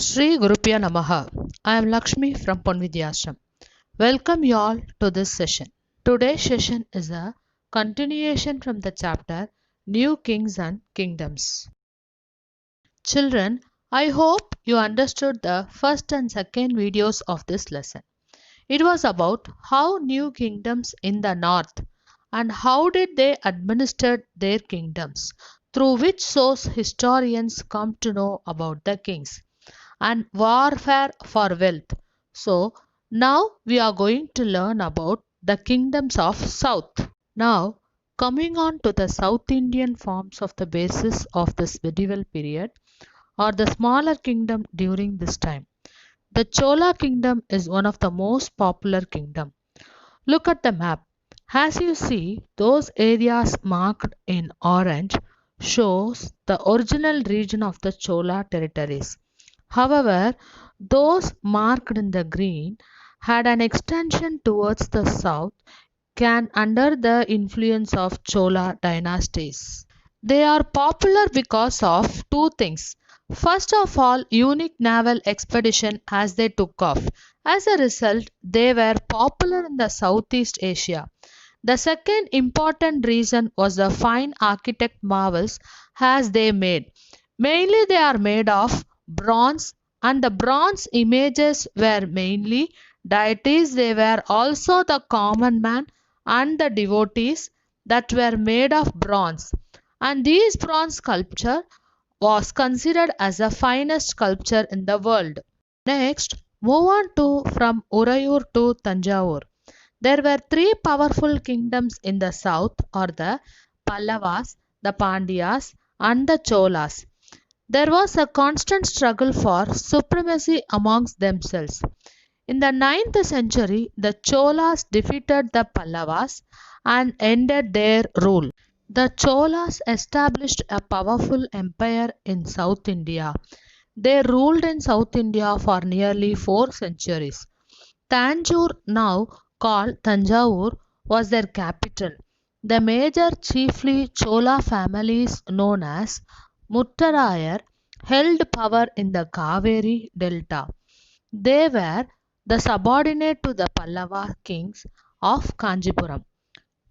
Shri Gurupya Namaha. I am Lakshmi from Ponvidyashram. Welcome you all to this session. Today's session is a continuation from the chapter New Kings and Kingdoms. Children, I hope you understood the first and second videos of this lesson. It was about how new kingdoms in the north and how did they administer their kingdoms, through which source historians come to know about the kings and warfare for wealth. So, now we are going to learn about the kingdoms of South. Now, coming on to the South Indian forms of the basis of this medieval period or the smaller kingdom during this time. The Chola kingdom is one of the most popular kingdom. Look at the map. As you see, those areas marked in orange shows the original region of the Chola territories. However, those marked in the green had an extension towards the south can under the influence of Chola dynasties. They are popular because of two things. First of all, unique naval expedition as they took off. As a result, they were popular in the Southeast Asia. The second important reason was the fine architect marvels as they made. Mainly they are made of bronze and the bronze images were mainly deities. They were also the common man and the devotees that were made of bronze. And these bronze sculpture was considered as the finest sculpture in the world. Next, move on to from Urayur to Tanjavur. There were three powerful kingdoms in the south or the Pallavas, the Pandyas and the Cholas. There was a constant struggle for supremacy amongst themselves. In the 9th century, the Cholas defeated the Pallavas and ended their rule. The Cholas established a powerful empire in South India. They ruled in South India for nearly 4 centuries. Tanjore, now called Tanjavur, was their capital. The major chiefly Chola families known as Muttarayar held power in the Kaveri Delta. They were the subordinate to the Pallava kings of Kanjipuram.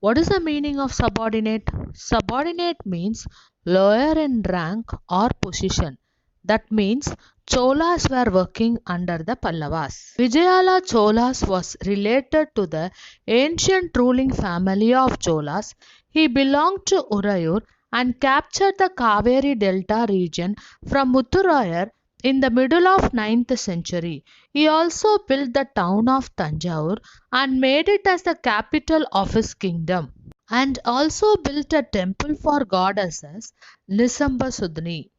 What is the meaning of subordinate? Subordinate means lower in rank or position. That means Cholas were working under the Pallavas. Vijayala Cholas was related to the ancient ruling family of Cholas. He belonged to Urayur and captured the Kaveri Delta region from Mutturayar in the middle of 9th century. He also built the town of Tanjavur and made it as the capital of his kingdom and also built a temple for goddesses Nisambasudni.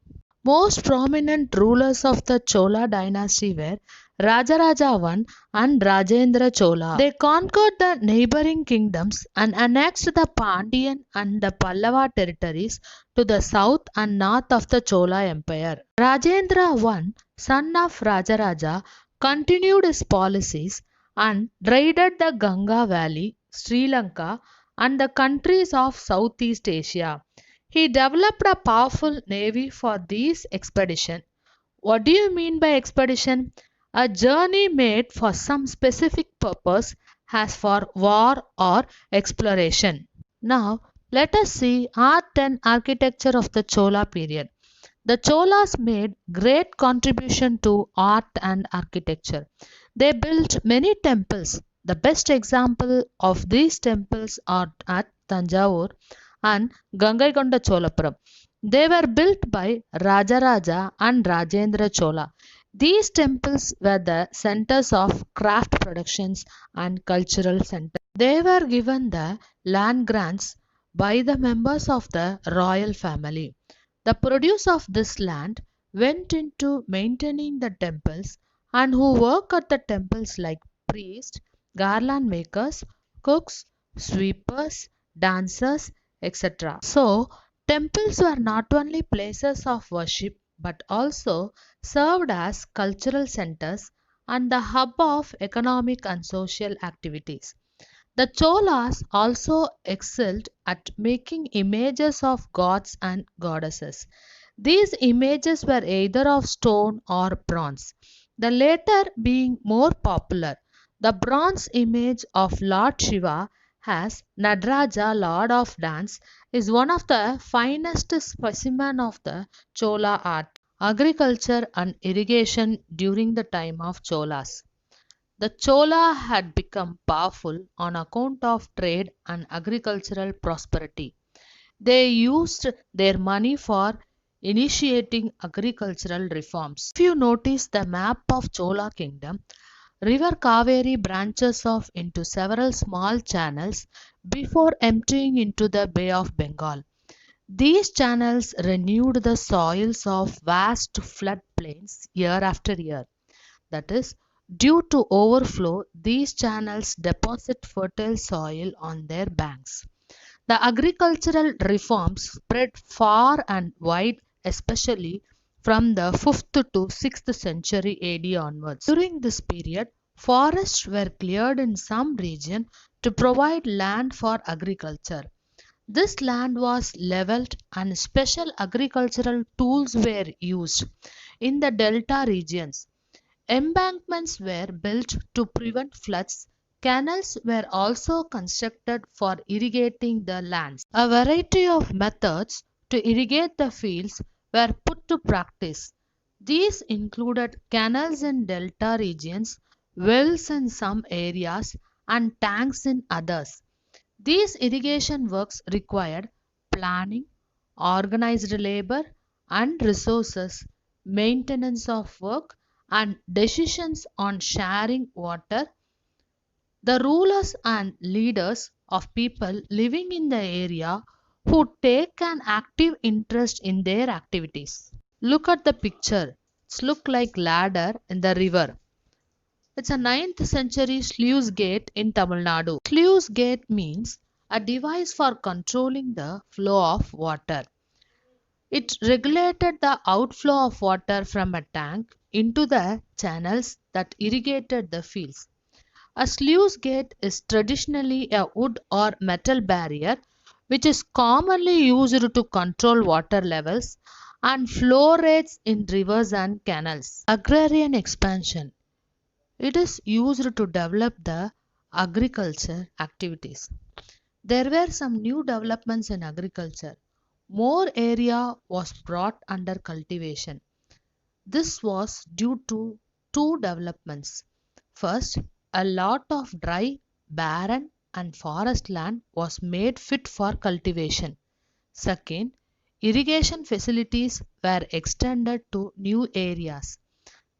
Most prominent rulers of the Chola dynasty were Rajaraja I and Rajendra Chola. They conquered the neighboring kingdoms and annexed the Pandyan and the Pallava territories to the south and north of the Chola Empire. Rajendra I, son of Rajaraja, continued his policies and raided the Ganga Valley, Sri Lanka, and the countries of Southeast Asia. He developed a powerful navy for these expeditions. What do you mean by expedition? A journey made for some specific purpose as for war or exploration. Now, let us see art and architecture of the Chola period. The Cholas made great contribution to art and architecture. They built many temples. The best example of these temples are at Tanjavur and Gangaikonda Cholapuram. They were built by Rajaraja and Rajendra Chola. These temples were the centers of craft productions and cultural centers. They were given the land grants by the members of the royal family. The produce of this land went into maintaining the temples and who work at the temples like priests, garland makers, cooks, sweepers, dancers, etc. So, temples were not only places of worship but also served as cultural centers and the hub of economic and social activities. The Cholas also excelled at making images of gods and goddesses. These images were either of stone or bronze, the latter being more popular. The bronze image of Lord Shiva as Nadraja, Lord of Dance, is one of the finest specimens of the Chola art. Agriculture and irrigation during the time of Cholas. The Chola had become powerful on account of trade and agricultural prosperity. They used their money for initiating agricultural reforms. If you notice the map of Chola kingdom, River Kaveri branches off into several small channels before emptying into the Bay of Bengal. These channels renewed the soils of vast floodplains year after year. That is, due to overflow, these channels deposit fertile soil on their banks. The agricultural reforms spread far and wide, especially from the 5th to 6th century AD onwards. During this period, forests were cleared in some region to provide land for agriculture. This land was leveled and special agricultural tools were used. In the delta regions, embankments were built to prevent floods. Canals were also constructed for irrigating the lands. A variety of methods to irrigate the fields were put to practice. These included canals in delta regions, wells in some areas, and tanks in others. These irrigation works required planning, organized labor and resources, maintenance of work, and decisions on sharing water. The rulers and leaders of people living in the area who take an active interest in their activities. Look at the picture. It's look like ladder in the river. It's a 9th century sluice gate in Tamil Nadu. Sluice gate means a device for controlling the flow of water. It regulated the outflow of water from a tank into the channels that irrigated the fields. A sluice gate is traditionally a wood or metal barrier which is commonly used to control water levels and flow rates in rivers and canals. Agrarian expansion. It is used to develop the agriculture activities. There were some new developments in agriculture. More area was brought under cultivation. This was due to two developments. First, a lot of dry, barren, and forest land was made fit for cultivation. Second, irrigation facilities were extended to new areas.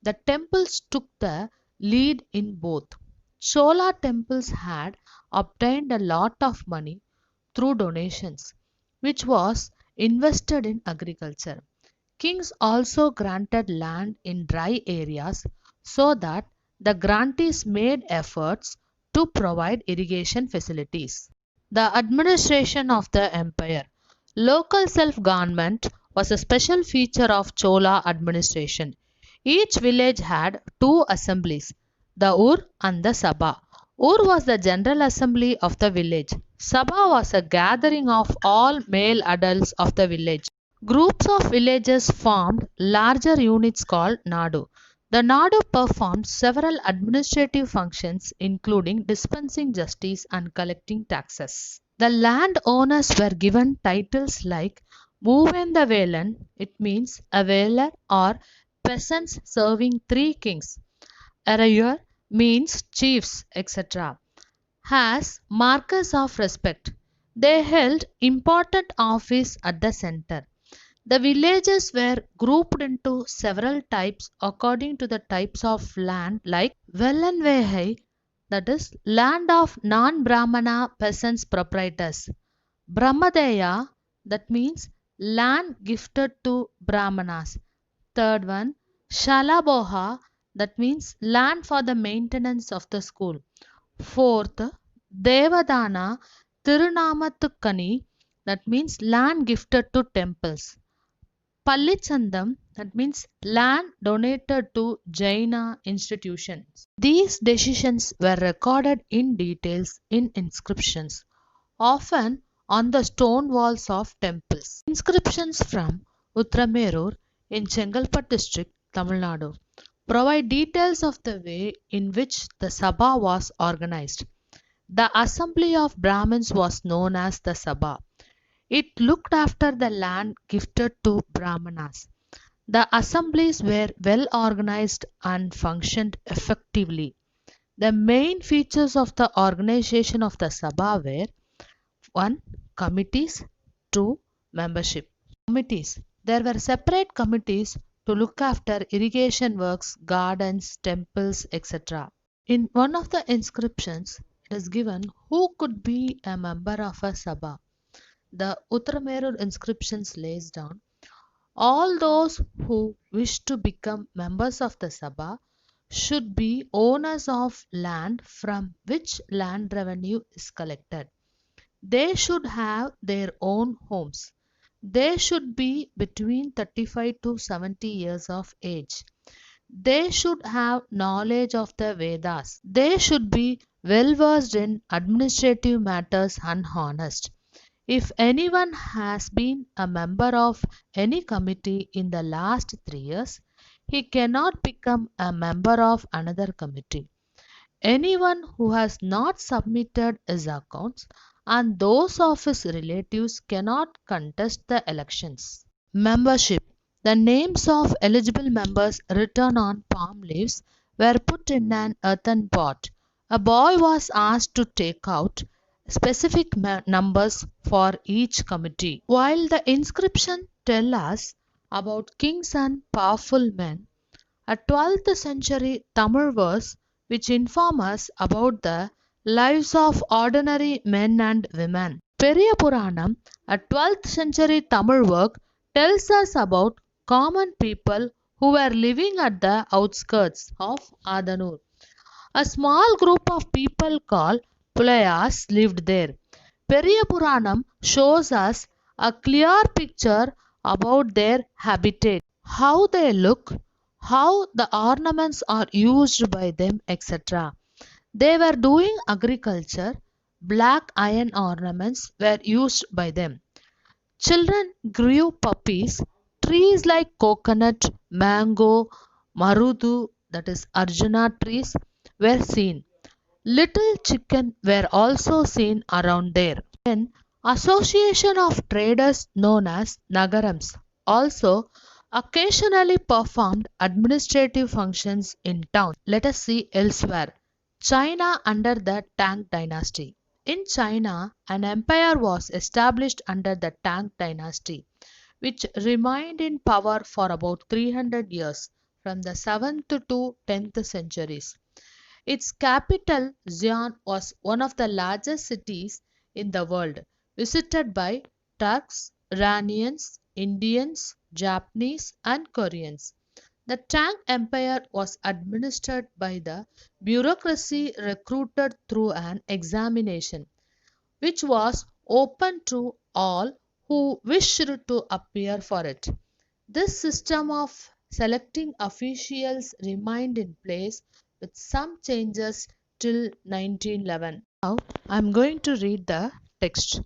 The temples took the lead in both. Chola temples had obtained a lot of money through donations, which was invested in agriculture. Kings also granted land in dry areas so that the grantees made efforts to provide irrigation facilities. The administration of the empire. Local self government was a special feature of Chola administration. Each village had two assemblies, the Ur and the Sabha. Ur was the general assembly of the village. Sabha was a gathering of all male adults of the village. Groups of villages formed larger units called Nadu. The Nadu performed several administrative functions including dispensing justice and collecting taxes. The landowners were given titles like Muvendavelan, it means a valer or peasants serving three kings. Arayur means chiefs, etc. As markers of respect. They held important office at the center. The villages were grouped into several types according to the types of land like Vellanvehai, that is land of non-Brahmana peasants proprietors. Brahmadeya, that means land gifted to Brahmanas. Third one, Shalaboha, that means land for the maintenance of the school. Fourth, Devadana Tirunamathukani, that means land gifted to temples. Pallichandam, That means land donated to Jaina institutions. These decisions were recorded in details in inscriptions, often on the stone walls of temples. Inscriptions from Utramerur in Chengalpattu district, Tamil Nadu, provide details of the way in which the Sabha was organized. The assembly of Brahmins was known as the Sabha. It looked after the land gifted to Brahmanas. The assemblies were well organized and functioned effectively. The main features of the organization of the Sabha were 1. Committees. 2. Membership. Committees. There were separate committees to look after irrigation works, gardens, temples, etc. In one of the inscriptions, it is given who could be a member of a Sabha. The Uttaramerur inscriptions lays down all those who wish to become members of the Sabha should be owners of land from which land revenue is collected. They should have their own homes. They should be between 35 to 70 years of age. They should have knowledge of the Vedas. They should be well versed in administrative matters and honest. If anyone has been a member of any committee in the last 3 years, he cannot become a member of another committee. Anyone who has not submitted his accounts and those of his relatives cannot contest the elections. Membership. The names of eligible members written on palm leaves were put in an earthen pot. A boy was asked to take out specific numbers for each committee. While the inscription tell us about kings and powerful men, a 12th century Tamil verse which inform us about the lives of ordinary men and women. Periya Puranam, a 12th century Tamil work, tells us about common people who were living at the outskirts of Adanur. A small group of people called Pulayas lived there. Periya Puranam shows us a clear picture about their habitat, how they look, how the ornaments are used by them, etc. They were doing agriculture. Black iron ornaments were used by them. Children grew puppies. Trees like coconut, mango, marudu, that is Arjuna trees, were seen. Little chicken were also seen around there. An association of traders known as Nagarams also occasionally performed administrative functions in town. Let us see elsewhere. China under the Tang dynasty. In China, an empire was established under the Tang dynasty, which remained in power for about 300 years from the 7th to 10th centuries. Its capital, Xi'an, was one of the largest cities in the world, visited by Turks, Iranians, Indians, Japanese, and Koreans. The Tang Empire was administered by the bureaucracy recruited through an examination, which was open to all who wished to appear for it. This system of selecting officials remained in place with some changes till 1911. Now I am going to read the text.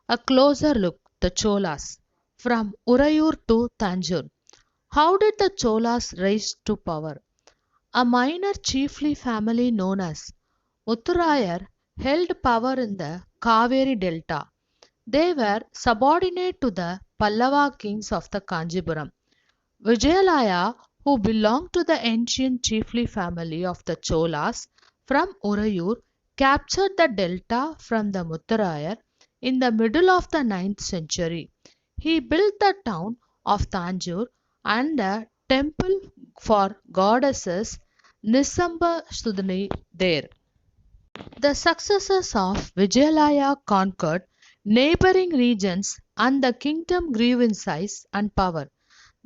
A closer look, the Cholas, from Urayur to Tanjore. How did the Cholas rise to power? A minor chiefly family known as Mutturayar held power in the Kaveri Delta. They were subordinate to the Pallava kings of the Kanjipuram. Vijayalaya, who belonged to the ancient chiefly family of the Cholas from Urayur, captured the delta from the Mutturayar in the middle of the 9th century. He built the town of Tanjore and a temple for goddesses Nisamba Sudani there. The successors of Vijayalaya conquered neighboring regions and the kingdom grew in size and power.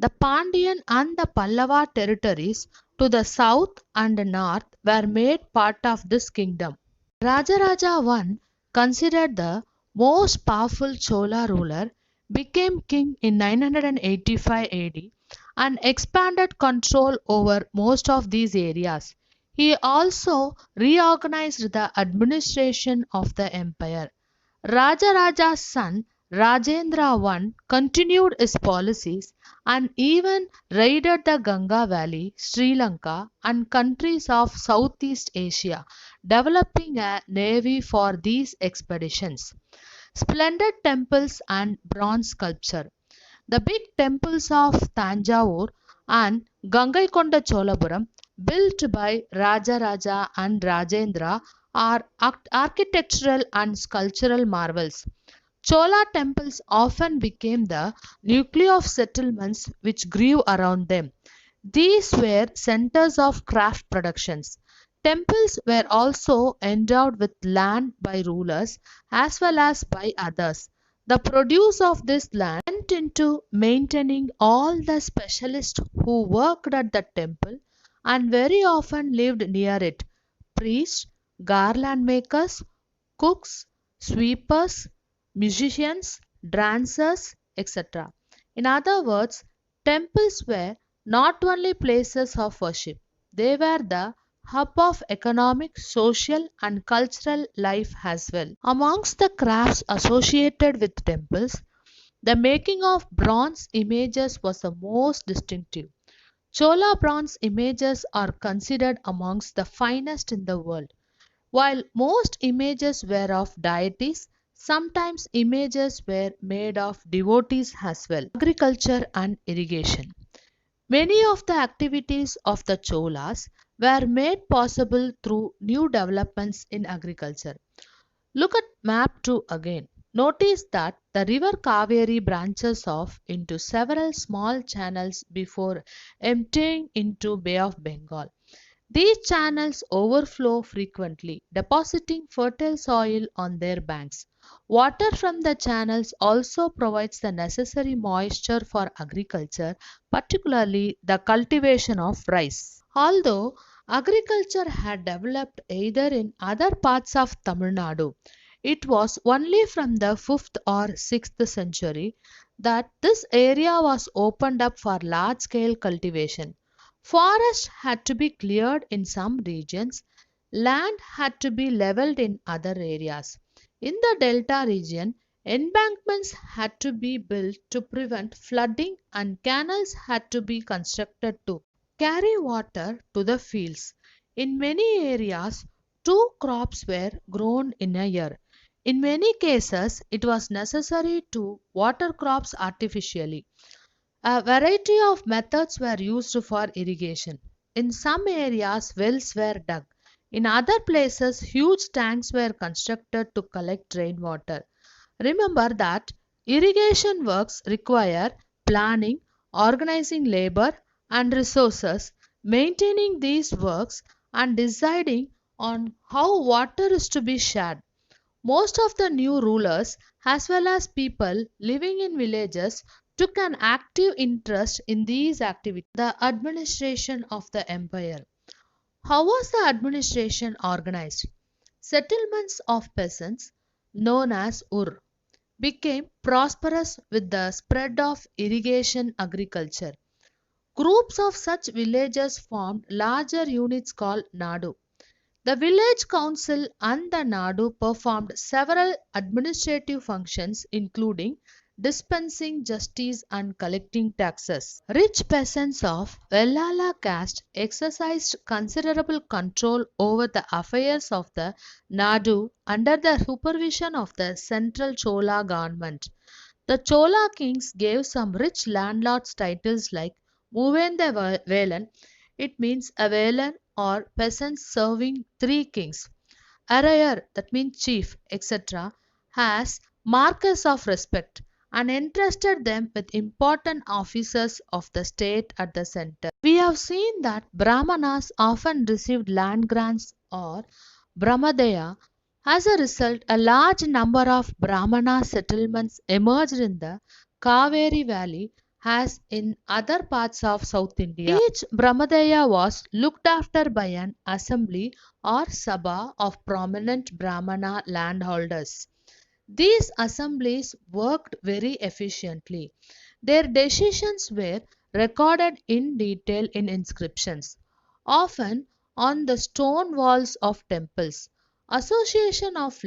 The Pandyan and the Pallava territories to the south and north were made part of this kingdom. Rajaraja I, considered the most powerful Chola ruler, became king in 985 AD and expanded control over most of these areas. He also reorganized the administration of the empire. Rajaraja's son Rajendra I continued his policies and even raided the Ganga Valley, Sri Lanka, and countries of Southeast Asia, developing a navy for these expeditions. Splendid temples and bronze sculpture. The big temples of Tanjavur and Gangaikonda Cholapuram, built by Rajaraja and Rajendra, are architectural and sculptural marvels. Chola temples often became the nucleus of settlements which grew around them. These were centers of craft productions. Temples were also endowed with land by rulers as well as by others. The produce of this land went into maintaining all the specialists who worked at the temple and very often lived near it: priests, garland makers, cooks, sweepers, musicians, dancers, etc. In other words, temples were not only places of worship, they were the hub of economic, social, and cultural life as well. Amongst the crafts associated with temples, the making of bronze images was the most distinctive. Chola bronze images are considered amongst the finest in the world. While most images were of deities, sometimes images were made of devotees as well. Agriculture and irrigation. Many of the activities of the Cholas were made possible through new developments in agriculture. Look at map 2 again. Notice that the river Kaveri branches off into several small channels before emptying into Bay of Bengal. These channels overflow frequently, depositing fertile soil on their banks. Water from the channels also provides the necessary moisture for agriculture, particularly the cultivation of rice. Although agriculture had developed either in other parts of Tamil Nadu, it was only from the 5th or 6th century that this area was opened up for large scale cultivation. Forests had to be cleared in some regions, land had to be leveled in other areas. In the delta region, embankments had to be built to prevent flooding and canals had to be constructed to carry water to the fields. In many areas, two crops were grown in a year. In many cases, it was necessary to water crops artificially. A variety of methods were used for irrigation. In some areas, wells were dug. In other places, huge tanks were constructed to collect rainwater. Remember that irrigation works require planning, organizing labor and resources, maintaining these works, and deciding on how water is to be shared. Most of the new rulers, as well as people living in villages, took an active interest in these activities. The administration of the empire. How was the administration organized? Settlements of peasants, known as Ur, became prosperous with the spread of irrigation agriculture. Groups of such villages formed larger units called Nadu. The village council and the Nadu performed several administrative functions including dispensing justice and collecting taxes. Rich peasants of Vellala caste exercised considerable control over the affairs of the Nadu under the supervision of the central Chola government. The Chola kings gave some rich landlords titles like Muvende Velan, it means a Velan or peasants serving three kings, Arayar, that means chief, etc., as markers of respect and entrusted them with important offices of the state at the center. We have seen that Brahmanas often received land grants or Brahmadaya. As a result, a large number of Brahmana settlements emerged in the Kaveri Valley as in other parts of South India. Each Brahmadaya was looked after by an assembly or sabha of prominent Brahmana landholders. These assemblies worked very efficiently. Their decisions were recorded in detail in inscriptions, often on the stone walls of temples. Association of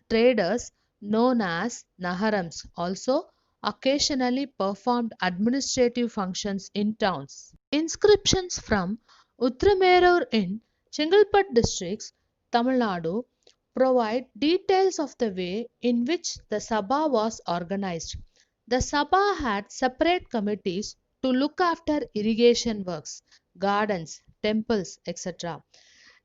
traders known as Naharams also occasionally performed administrative functions in towns. Inscriptions from Utramerur in Chengalpat districts, Tamil Nadu, provide details of the way in which the Sabha was organized. The Sabha had separate committees to look after irrigation works, gardens, temples, etc.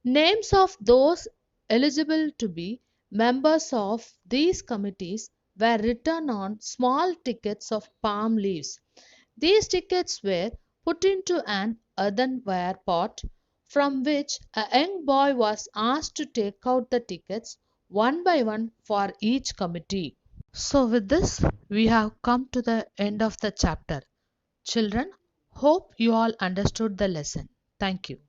Names of those eligible to be members of these committees were written on small tickets of palm leaves. These tickets were put into an earthenware pot from which a young boy was asked to take out the tickets one by one for each committee. So, with this, we have come to the end of the chapter. Children, hope you all understood the lesson. Thank you.